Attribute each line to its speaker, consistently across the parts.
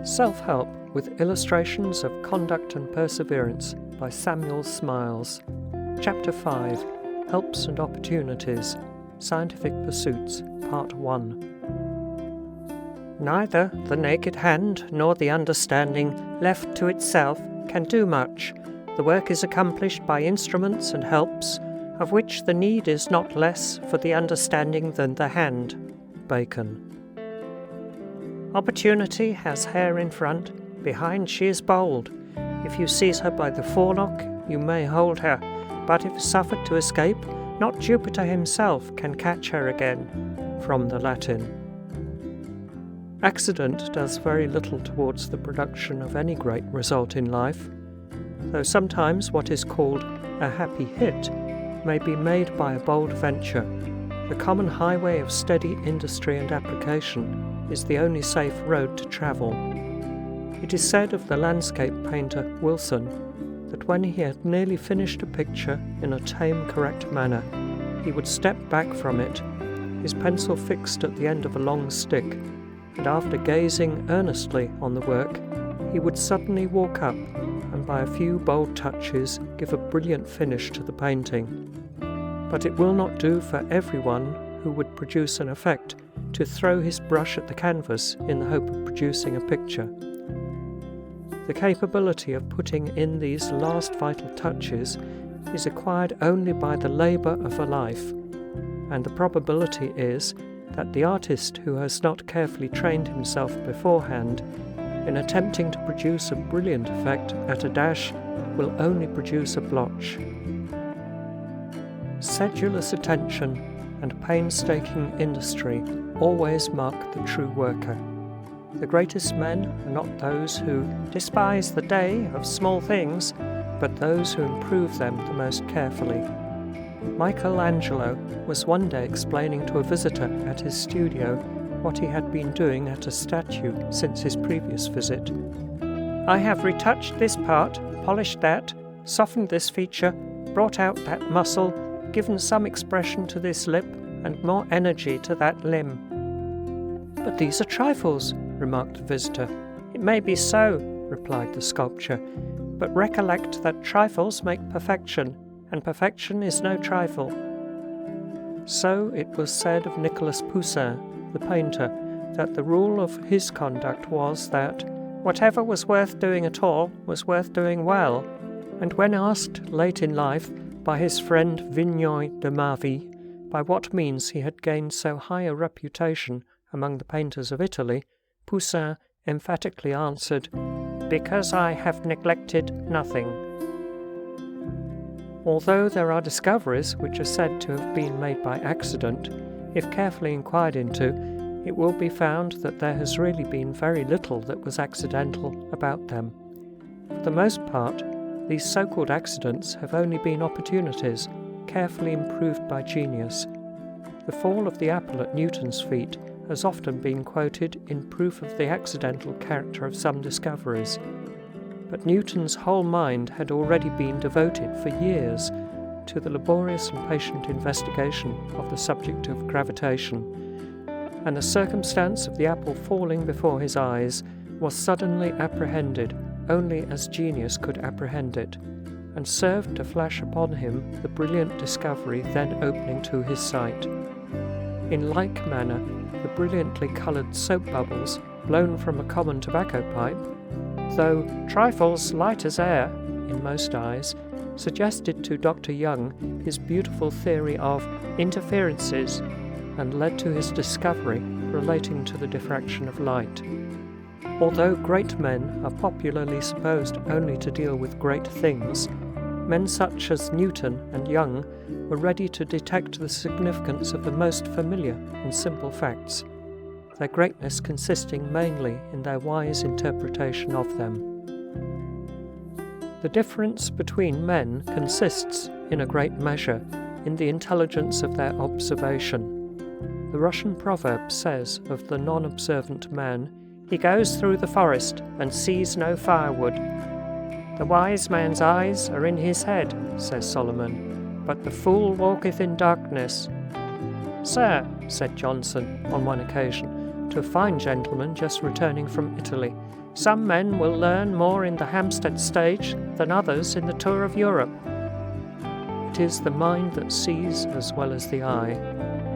Speaker 1: Self-Help with Illustrations of Conduct and Perseverance by Samuel Smiles. Chapter 5, Helps and Opportunities, Scientific Pursuits, Part 1. Neither the naked hand nor the understanding left to itself can do much. The work is accomplished by instruments and helps, of which the need is not less for the understanding than the hand. Bacon. Opportunity has hair in front, behind she is bold. If you seize her by the forelock, you may hold her, but if suffered to escape, not Jupiter himself can catch her again. From the Latin. Accident does very little towards the production of any great result in life, though sometimes what is called a happy hit may be made by a bold venture. The common highway of steady industry and application is the only safe road to travel. It is said of the landscape painter Wilson that when he had nearly finished a picture in a tame, correct manner, he would step back from it, his pencil fixed at the end of a long stick, and after gazing earnestly on the work, he would suddenly walk up and by a few bold touches give a brilliant finish to the painting. But it will not do for everyone who would produce an effect to throw his brush at the canvas in the hope of producing a picture. The capability of putting in these last vital touches is acquired only by the labour of a life, and the probability is that the artist who has not carefully trained himself beforehand in attempting to produce a brilliant effect at a dash will only produce a blotch. Sedulous attention and painstaking industry always mark the true worker. The greatest men are not those who despise the day of small things, but those who improve them the most carefully. Michelangelo was one day explaining to a visitor at his studio what he had been doing at a statue since his previous visit. "I have retouched this part, polished that, softened this feature, brought out that muscle, given some expression to this lip, and more energy to that limb." "But these are trifles," remarked the visitor. "It may be so," replied the sculptor, "but recollect that trifles make perfection, and perfection is no trifle." So it was said of Nicolas Poussin, the painter, that the rule of his conduct was that whatever was worth doing at all was worth doing well, and when asked late in life by his friend Vignon de Marville by what means he had gained so high a reputation among the painters of Italy, Poussin emphatically answered, "Because I have neglected nothing." Although there are discoveries which are said to have been made by accident, if carefully inquired into, it will be found that there has really been very little that was accidental about them. For the most part, these so-called accidents have only been opportunities, carefully improved by genius. The fall of the apple at Newton's feet has often been quoted in proof of the accidental character of some discoveries. But Newton's whole mind had already been devoted for years to the laborious and patient investigation of the subject of gravitation, and the circumstance of the apple falling before his eyes was suddenly apprehended only as genius could apprehend it, and served to flash upon him the brilliant discovery then opening to his sight. In like manner, the brilliantly coloured soap bubbles blown from a common tobacco pipe, though trifles light as air in most eyes, suggested to Dr. Young his beautiful theory of interferences and led to his discovery relating to the diffraction of light. Although great men are popularly supposed only to deal with great things, men such as Newton and Young were ready to detect the significance of the most familiar and simple facts, their greatness consisting mainly in their wise interpretation of them. The difference between men consists, in a great measure, in the intelligence of their observation. The Russian proverb says of the non-observant man, "He goes through the forest and sees no firewood." "The wise man's eyes are in his head," says Solomon, "but the fool walketh in darkness." "Sir," said Johnson on one occasion, to a fine gentleman just returning from Italy. Some men will learn more in the Hampstead stage than others in the tour of Europe. It is the mind that sees as well as the eye.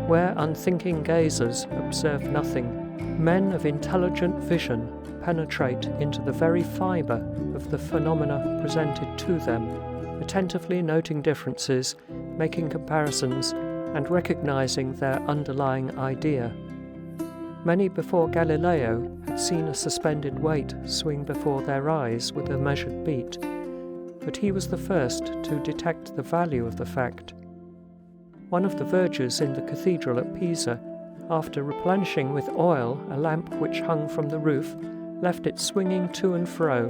Speaker 1: Where unthinking gazers observe nothing, men of intelligent vision penetrate into the very fibre of the phenomena presented to them, attentively noting differences, making comparisons, and recognizing their underlying idea. Many before Galileo had seen a suspended weight swing before their eyes with a measured beat, but he was the first to detect the value of the fact. One of the vergers in the cathedral at Pisa, after replenishing with oil a lamp which hung from the roof, left it swinging to and fro,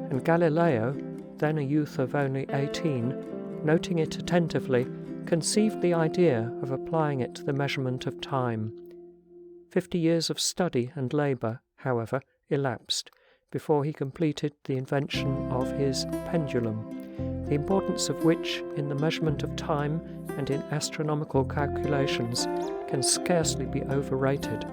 Speaker 1: and Galileo, then a youth of only 18, noting it attentively, conceived the idea of applying it to the measurement of time. 50 years of study and labour, however, elapsed before he completed the invention of his pendulum, the importance of which in the measurement of time and in astronomical calculations can scarcely be overrated.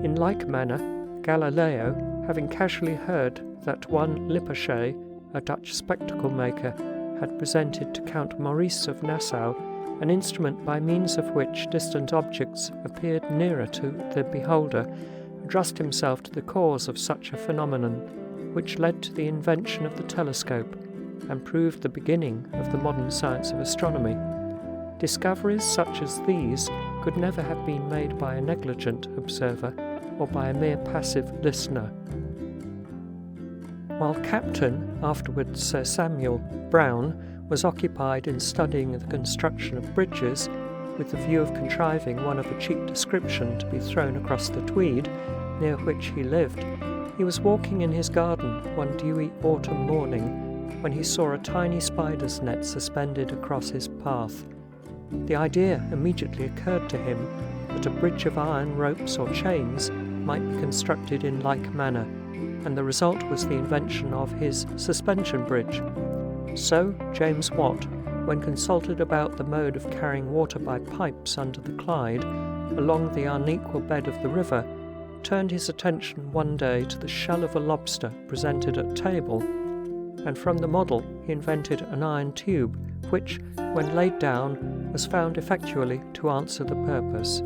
Speaker 1: In like manner, Galileo, having casually heard that one Lippershey, a Dutch spectacle maker, had presented to Count Maurice of Nassau an instrument by means of which distant objects appeared nearer to the beholder, addressed himself to the cause of such a phenomenon, which led to the invention of the telescope, and proved the beginning of the modern science of astronomy. Discoveries such as these could never have been made by a negligent observer or by a mere passive listener. While Captain, afterwards Sir Samuel, Brown was occupied in studying the construction of bridges, with the view of contriving one of a cheap description to be thrown across the Tweed, near which he lived, he was walking in his garden one dewy autumn morning when he saw a tiny spider's net suspended across his path. The idea immediately occurred to him that a bridge of iron ropes or chains might be constructed in like manner, and the result was the invention of his suspension bridge. So James Watt, when consulted about the mode of carrying water by pipes under the Clyde, along the unequal bed of the river, turned his attention one day to the shell of a lobster presented at table, and from the model he invented an iron tube, which, when laid down, was found effectually to answer the purpose.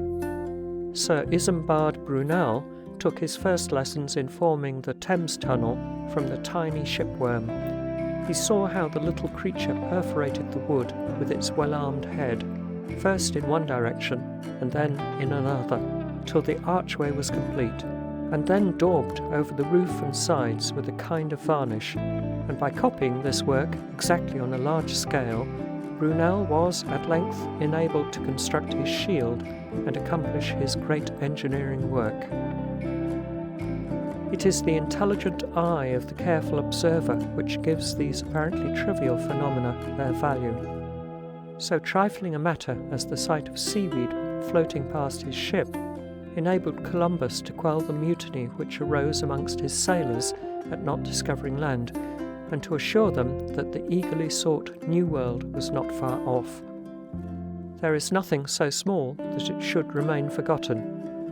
Speaker 1: Sir Isambard Brunel took his first lessons in forming the Thames Tunnel from the tiny shipworm. He saw how the little creature perforated the wood with its well-armed head, first in one direction and then in another, till the archway was complete, and then daubed over the roof and sides with a kind of varnish, and by copying this work exactly on a large scale, Brunel was at length enabled to construct his shield and accomplish his great engineering work. It is the intelligent eye of the careful observer which gives these apparently trivial phenomena their value. So trifling a matter as the sight of seaweed floating past his ship enabled Columbus to quell the mutiny which arose amongst his sailors at not discovering land, and to assure them that the eagerly sought New World was not far off. There is nothing so small that it should remain forgotten,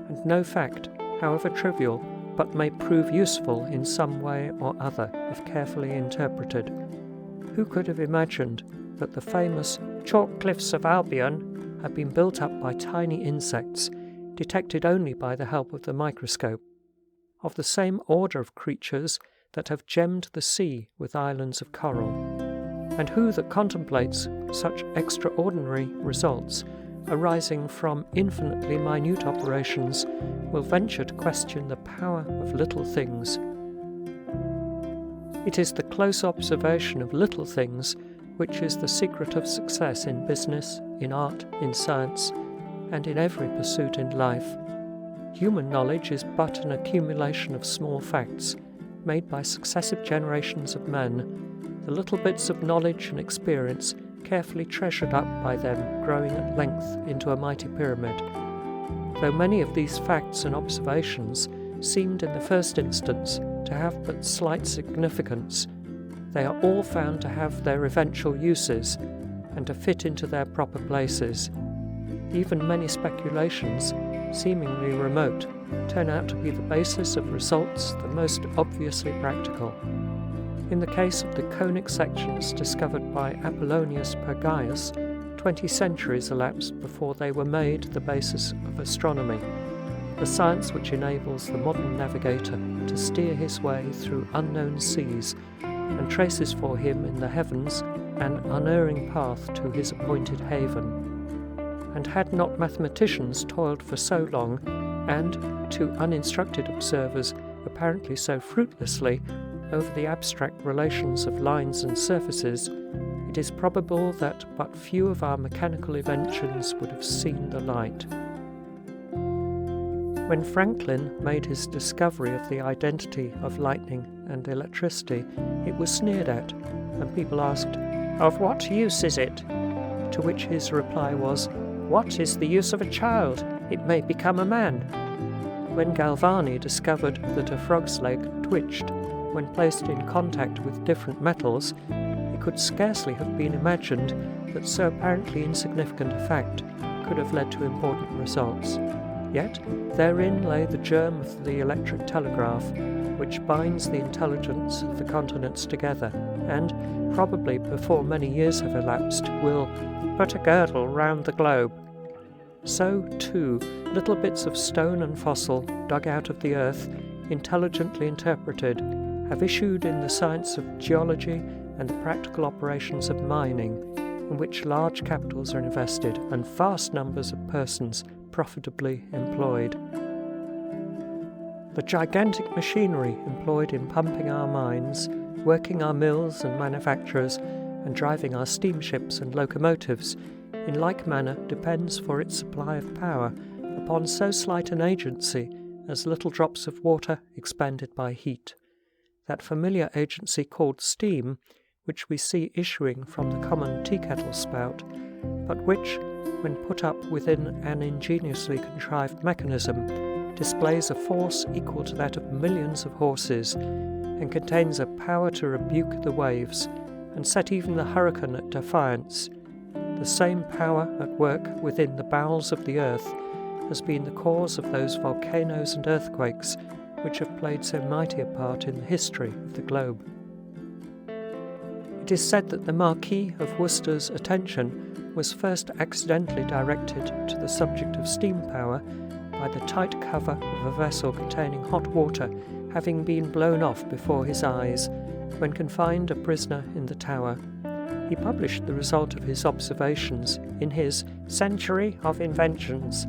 Speaker 1: and no fact, however trivial, but may prove useful in some way or other if carefully interpreted. Who could have imagined that the famous chalk cliffs of Albion had been built up by tiny insects, detected only by the help of the microscope, of the same order of creatures that have gemmed the sea with islands of coral? And who that contemplates such extraordinary results arising from infinitely minute operations will venture to question the power of little things? It is the close observation of little things which is the secret of success in business, in art, in science, and in every pursuit in life. Human knowledge is but an accumulation of small facts, made by successive generations of men, the little bits of knowledge and experience carefully treasured up by them growing at length into a mighty pyramid. Though many of these facts and observations seemed in the first instance to have but slight significance, they are all found to have their eventual uses and to fit into their proper places. Even many speculations, seemingly remote, turn out to be the basis of results the most obviously practical. In the case of the conic sections discovered by Apollonius Pergaius, 20 centuries elapsed before they were made the basis of astronomy, the science which enables the modern navigator to steer his way through unknown seas and traces for him in the heavens an unerring path to his appointed haven. And had not mathematicians toiled for so long, and, to uninstructed observers, apparently so fruitlessly, over the abstract relations of lines and surfaces, it is probable that but few of our mechanical inventions would have seen the light. When Franklin made his discovery of the identity of lightning and electricity, it was sneered at, and people asked, "Of what use is it?" To which his reply was, "What is the use of a child? It may become a man." When Galvani discovered that a frog's leg twitched when placed in contact with different metals, it could scarcely have been imagined that so apparently insignificant a fact could have led to important results. Yet therein lay the germ of the electric telegraph, which binds the intelligence of the continents together, and, probably before many years have elapsed, will put a girdle round the globe. So, too, little bits of stone and fossil, dug out of the earth, intelligently interpreted, have issued in the science of geology and the practical operations of mining, in which large capitals are invested and vast numbers of persons profitably employed. The gigantic machinery employed in pumping our mines, working our mills and manufacturers, and driving our steamships and locomotives, in like manner depends for its supply of power upon so slight an agency as little drops of water expanded by heat. That familiar agency called steam, which we see issuing from the common tea-kettle spout, but which, when put up within an ingeniously contrived mechanism, displays a force equal to that of millions of horses, and contains a power to rebuke the waves, and set even the hurricane at defiance. The same power at work within the bowels of the earth has been the cause of those volcanoes and earthquakes which have played so mighty a part in the history of the globe. It is said that the Marquis of Worcester's attention was first accidentally directed to the subject of steam power by the tight cover of a vessel containing hot water having been blown off before his eyes when confined a prisoner in the Tower. He published the result of his observations in his Century of Inventions,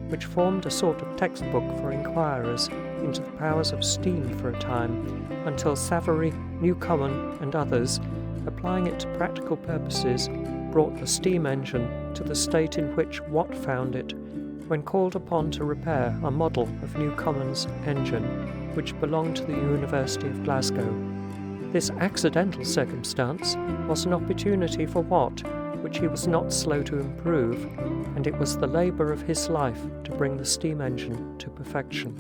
Speaker 1: which formed a sort of textbook for inquirers into the powers of steam for a time, until Savary, Newcomen, and others, applying it to practical purposes, brought the steam engine to the state in which Watt found it, when called upon to repair a model of Newcomen's engine, which belonged to the University of Glasgow. This accidental circumstance was an opportunity for Watt, which he was not slow to improve, and it was the labour of his life to bring the steam engine to perfection.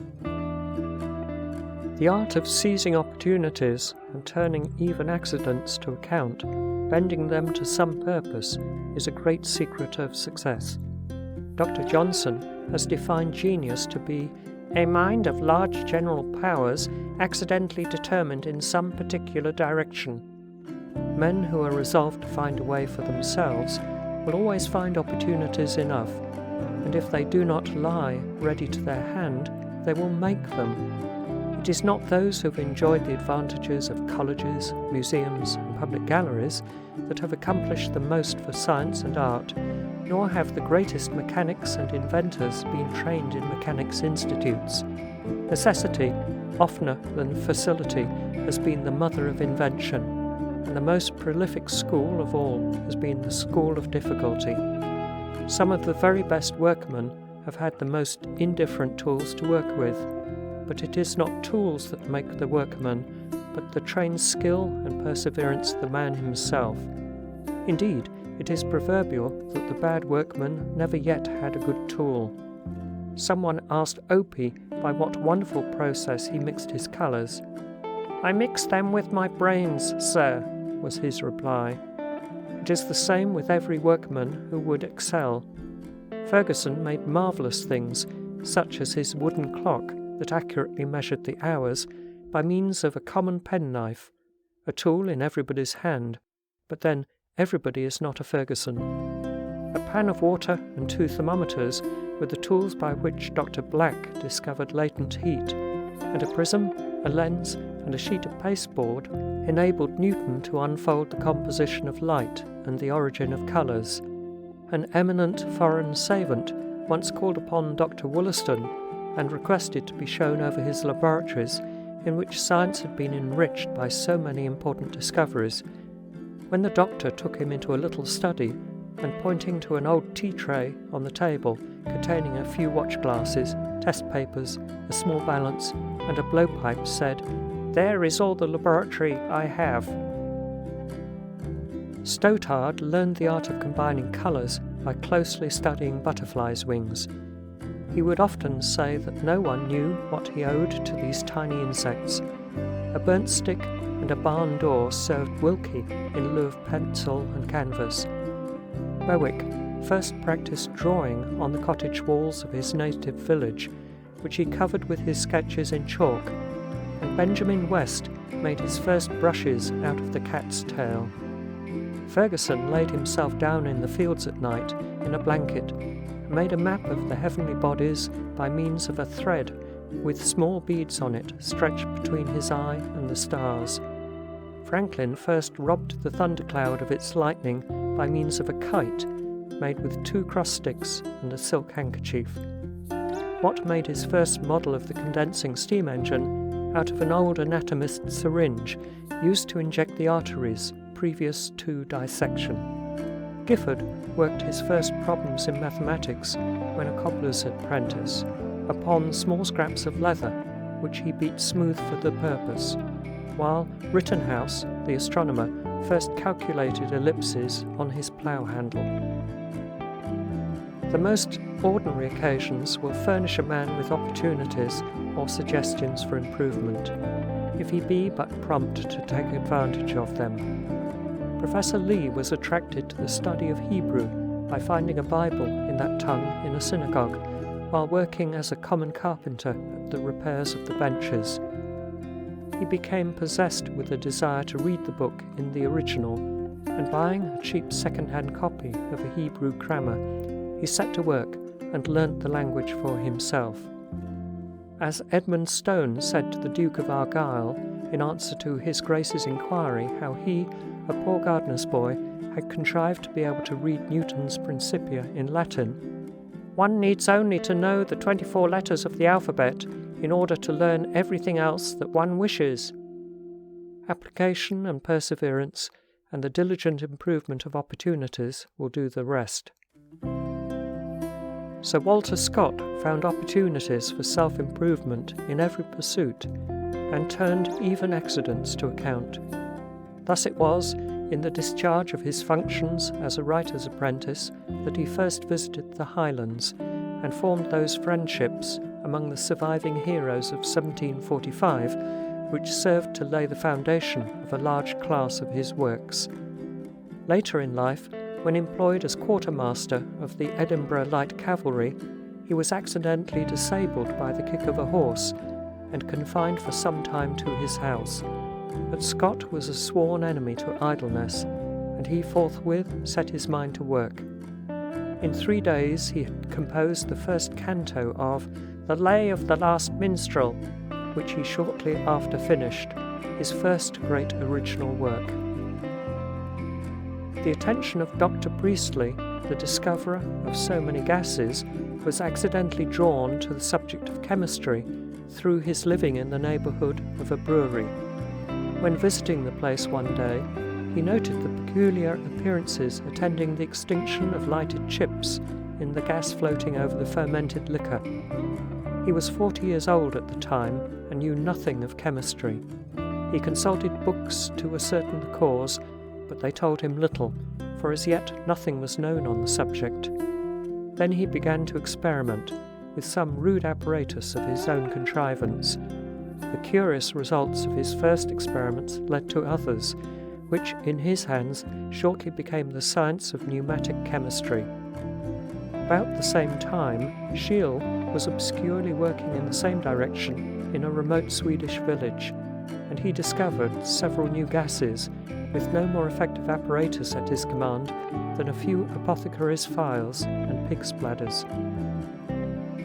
Speaker 1: The art of seizing opportunities and turning even accidents to account, bending them to some purpose, is a great secret of success. Dr. Johnson has defined genius to be a mind of large general powers accidentally determined in some particular direction. Men who are resolved to find a way for themselves will always find opportunities enough, and if they do not lie ready to their hand, they will make them. It is not those who have enjoyed the advantages of colleges, museums, and public galleries that have accomplished the most for science and art, nor have the greatest mechanics and inventors been trained in mechanics institutes. Necessity, oftener than facility, has been the mother of invention, and the most prolific school of all has been the school of difficulty. Some of the very best workmen have had the most indifferent tools to work with, but it is not tools that make the workman, but the trained skill and perseverance of the man himself. Indeed, it is proverbial that the bad workman never yet had a good tool. Someone asked Opie by what wonderful process he mixed his colours. "I mix them with my brains, sir," was his reply. It is the same with every workman who would excel. Ferguson made marvellous things, such as his wooden clock that accurately measured the hours by means of a common penknife, a tool in everybody's hand, but then everybody is not a Ferguson. A pan of water and 2 thermometers were the tools by which Dr. Black discovered latent heat, and a prism, a lens, and a sheet of pasteboard enabled Newton to unfold the composition of light and the origin of colours. An eminent foreign savant once called upon Dr. Wollaston and requested to be shown over his laboratories in which science had been enriched by so many important discoveries. When the doctor took him into a little study and, pointing to an old tea tray on the table containing a few watch glasses, test papers, a small balance, and a blowpipe, said, "There is all the laboratory I have." Stothard learned the art of combining colours by closely studying butterflies' wings. He would often say that no one knew what he owed to these tiny insects. A burnt stick and a barn door served Wilkie in lieu of pencil and canvas. Bewick first practised drawing on the cottage walls of his native village, which he covered with his sketches in chalk, and Benjamin West made his first brushes out of the cat's tail. Ferguson laid himself down in the fields at night in a blanket and made a map of the heavenly bodies by means of a thread with small beads on it stretched between his eye and the stars. Franklin first robbed the thundercloud of its lightning by means of a kite made with 2 cross sticks and a silk handkerchief. Watt made his first model of the condensing steam engine out of an old anatomist's syringe used to inject the arteries previous to dissection. Gifford worked his first problems in mathematics when a cobbler's apprentice, upon small scraps of leather, which he beat smooth for the purpose, while Rittenhouse, the astronomer, first calculated ellipses on his plough handle. The most ordinary occasions will furnish a man with opportunities or suggestions for improvement, if he be but prompt to take advantage of them. Professor Lee was attracted to the study of Hebrew by finding a Bible in that tongue in a synagogue, while working as a common carpenter at the repairs of the benches. He became possessed with a desire to read the book in the original, and buying a cheap second-hand copy of a Hebrew grammar, he set to work and learnt the language for himself. As Edmund Stone said to the Duke of Argyll in answer to His Grace's inquiry how he, a poor gardener's boy, had contrived to be able to read Newton's Principia in Latin, "One needs only to know the 24 letters of the alphabet in order to learn everything else that one wishes." Application and perseverance and the diligent improvement of opportunities will do the rest. Sir Walter Scott found opportunities for self-improvement in every pursuit, and turned even accidents to account. Thus it was, in the discharge of his functions as a writer's apprentice, that he first visited the Highlands, and formed those friendships among the surviving heroes of 1745, which served to lay the foundation of a large class of his works. Later in life, when employed as quartermaster of the Edinburgh Light Cavalry, he was accidentally disabled by the kick of a horse, and confined for some time to his house. But Scott was a sworn enemy to idleness, and he forthwith set his mind to work. In 3 days he had composed the first canto of The Lay of the Last Minstrel, which he shortly after finished, his first great original work. The attention of Dr. Priestley, the discoverer of so many gases, was accidentally drawn to the subject of chemistry through his living in the neighbourhood of a brewery. When visiting the place one day, he noted the peculiar appearances attending the extinction of lighted chips in the gas floating over the fermented liquor. He was 40 years old at the time and knew nothing of chemistry. He consulted books to ascertain the cause, but they told him little, for as yet nothing was known on the subject. Then he began to experiment with some rude apparatus of his own contrivance. The curious results of his first experiments led to others, which in his hands shortly became the science of pneumatic chemistry. About the same time, Scheele was obscurely working in the same direction in a remote Swedish village, and he discovered several new gases with no more effective apparatus at his command than a few apothecaries' phials and pig's bladders.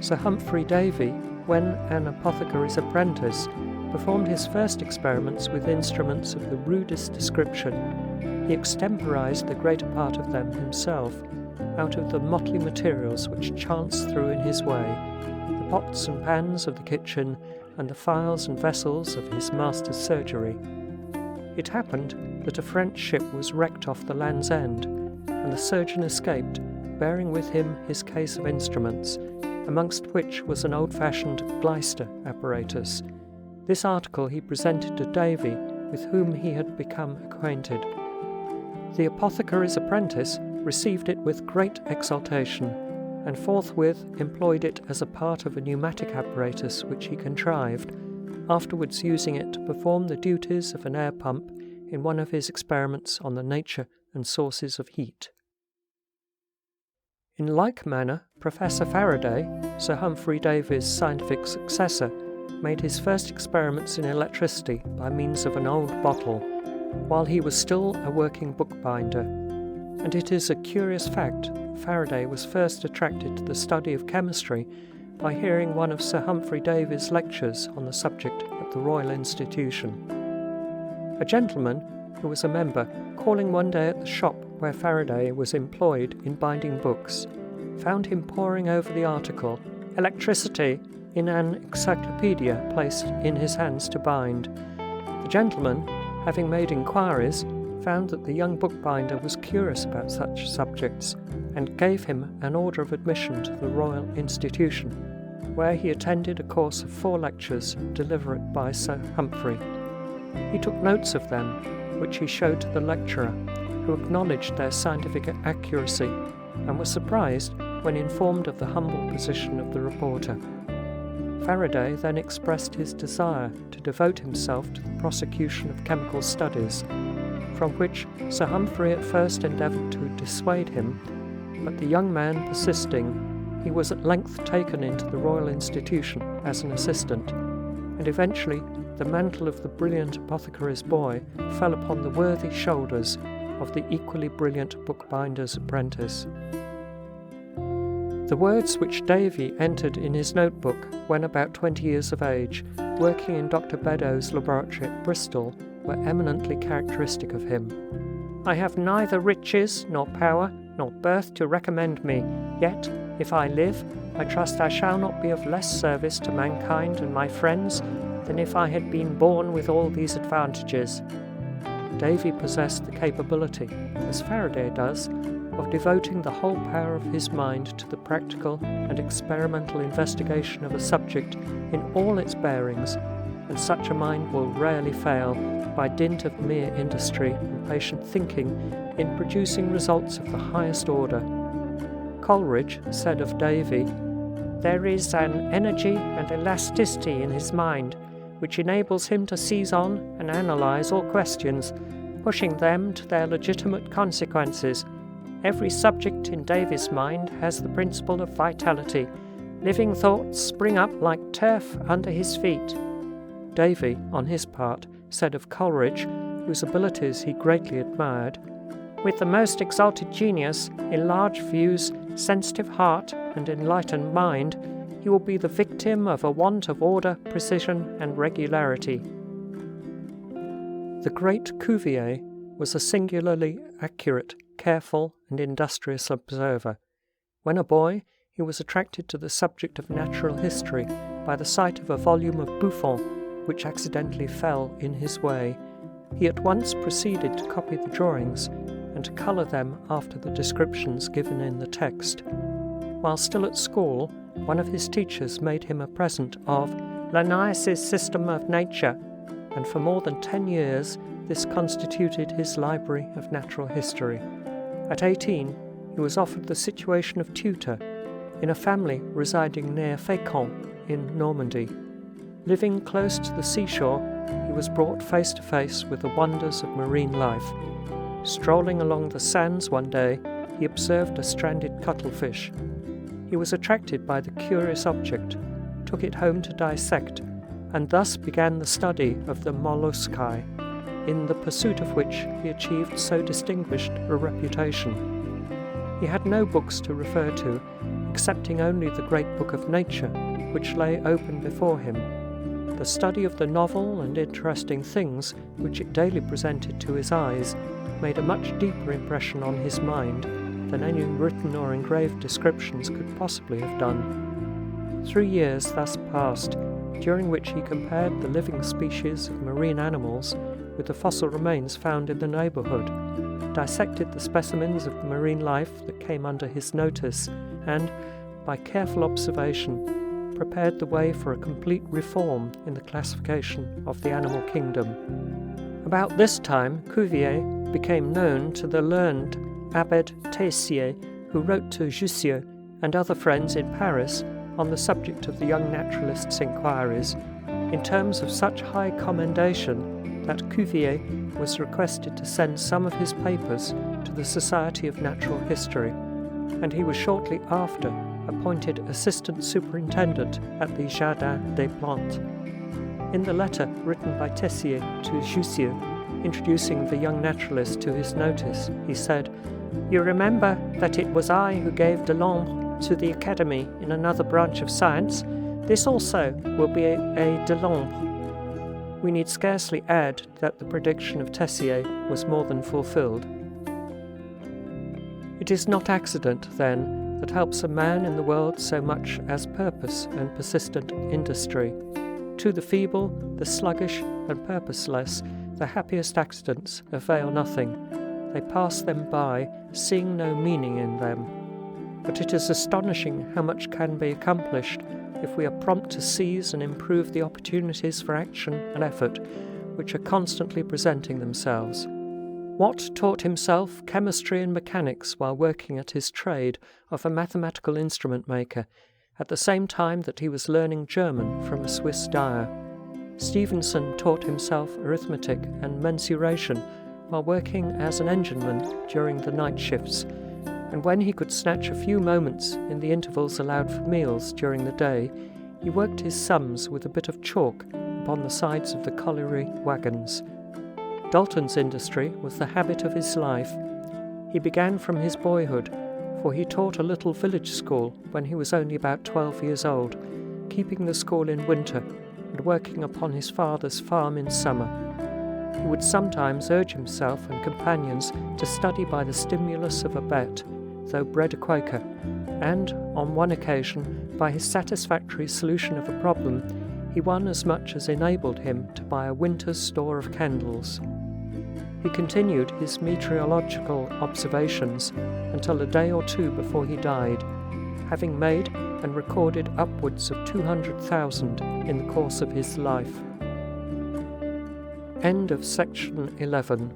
Speaker 1: Sir Humphrey Davy, when an apothecary's apprentice, performed his first experiments with instruments of the rudest description. He extemporized the greater part of them himself, out of the motley materials which chance threw in his way, the pots and pans of the kitchen, and the phials and vessels of his master's surgery. It happened that a French ship was wrecked off the Land's End, and the surgeon escaped, bearing with him his case of instruments, amongst which was an old-fashioned Gleister apparatus. This article he presented to Davy, with whom he had become acquainted. The apothecary's apprentice received it with great exultation, and forthwith employed it as a part of a pneumatic apparatus which he contrived, afterwards using it to perform the duties of an air pump in one of his experiments on the nature and sources of heat. In like manner, Professor Faraday, Sir Humphrey Davy's scientific successor, made his first experiments in electricity by means of an old bottle, while he was still a working bookbinder. And it is a curious fact, Faraday was first attracted to the study of chemistry by hearing one of Sir Humphrey Davy's lectures on the subject at the Royal Institution. A gentleman, who was a member, calling one day at the shop where Faraday was employed in binding books, found him poring over the article, Electricity, in an encyclopedia placed in his hands to bind. The gentleman, having made inquiries, found that the young bookbinder was curious about such subjects, and gave him an order of admission to the Royal Institution, where he attended a course of 4 lectures delivered by Sir Humphrey. He took notes of them, which he showed to the lecturer, who acknowledged their scientific accuracy, and was surprised when informed of the humble position of the reporter. Faraday then expressed his desire to devote himself to the prosecution of chemical studies, from which Sir Humphrey at first endeavoured to dissuade him, but the young man persisting, he was at length taken into the Royal Institution as an assistant, and eventually the mantle of the brilliant apothecary's boy fell upon the worthy shoulders of the equally brilliant bookbinder's apprentice. The words which Davy entered in his notebook when about 20 years of age, working in Dr. Beddoes' laboratory at Bristol, were eminently characteristic of him. I have neither riches, nor power, nor birth to recommend me, yet, if I live, I trust I shall not be of less service to mankind and my friends than if I had been born with all these advantages. Davy possessed the capability, as Faraday does, of devoting the whole power of his mind to the practical and experimental investigation of a subject in all its bearings, and such a mind will rarely fail, by dint of mere industry and patient thinking, in producing results of the highest order. Coleridge said of Davy, "There is an energy and elasticity in his mind which enables him to seize on and analyse all questions, pushing them to their legitimate consequences. Every subject in Davy's mind has the principle of vitality. Living thoughts spring up like turf under his feet." Davy, on his part, said of Coleridge, whose abilities he greatly admired, "With the most exalted genius, enlarged views, sensitive heart, and enlightened mind, he will be the victim of a want of order, precision, and regularity." The great Cuvier was a singularly accurate, careful, and industrious observer. When a boy, he was attracted to the subject of natural history by the sight of a volume of Buffon, which accidentally fell in his way. He at once proceeded to copy the drawings and to colour them after the descriptions given in the text. While still at school, one of his teachers made him a present of Linnaeus's System of Nature, and for more than 10 years this constituted his library of natural history. At 18, he was offered the situation of tutor in a family residing near Fécamp in Normandy. Living close to the seashore, he was brought face to face with the wonders of marine life. Strolling along the sands one day, he observed a stranded cuttlefish. He He was attracted by the curious object, took it home to dissect, and thus began the study of the molluscae, in the pursuit of which he achieved so distinguished a reputation. He had no books to refer to, excepting only the great book of nature, which lay open before him. The study of the novel and interesting things which it daily presented to his eyes made a much deeper impression on his mind than any written or engraved descriptions could possibly have done. 3 years thus passed, during which he compared the living species of marine animals with the fossil remains found in the neighbourhood, dissected the specimens of marine life that came under his notice, and, by careful observation, prepared the way for a complete reform in the classification of the animal kingdom. About this time, Cuvier became known to the learned Abbé Tessier, who wrote to Jussieu and other friends in Paris on the subject of the young naturalist's inquiries, in terms of such high commendation that Cuvier was requested to send some of his papers to the Society of Natural History, and he was shortly after appointed assistant superintendent at the Jardin des Plantes. In the letter written by Tessier to Jussieu, introducing the young naturalist to his notice, he said, "You remember that it was I who gave Delambre to the Academy in another branch of science. This also will be a Delambre." We need scarcely add that the prediction of Tessier was more than fulfilled. It is not accident, then, that helps a man in the world so much as purpose and persistent industry. To the feeble, the sluggish, and purposeless, the happiest accidents avail nothing. They pass them by, seeing no meaning in them. But it is astonishing how much can be accomplished if we are prompt to seize and improve the opportunities for action and effort which are constantly presenting themselves. Watt taught himself chemistry and mechanics while working at his trade of a mathematical instrument maker, at the same time that he was learning German from a Swiss dyer. Stevenson taught himself arithmetic and mensuration while working as an engineman during the night shifts, and when he could snatch a few moments in the intervals allowed for meals during the day, he worked his sums with a bit of chalk upon the sides of the colliery wagons. Dalton's industry was the habit of his life. He began from his boyhood, for he taught a little village school when he was only about 12 years old, keeping the school in winter and working upon his father's farm in summer. He would sometimes urge himself and companions to study by the stimulus of a bet, though bred a Quaker, and, on one occasion, by his satisfactory solution of a problem, he won as much as enabled him to buy a winter's store of candles. He continued his meteorological observations until a day or two before he died, having made and recorded upwards of 200,000 in the course of his life. End of section 11.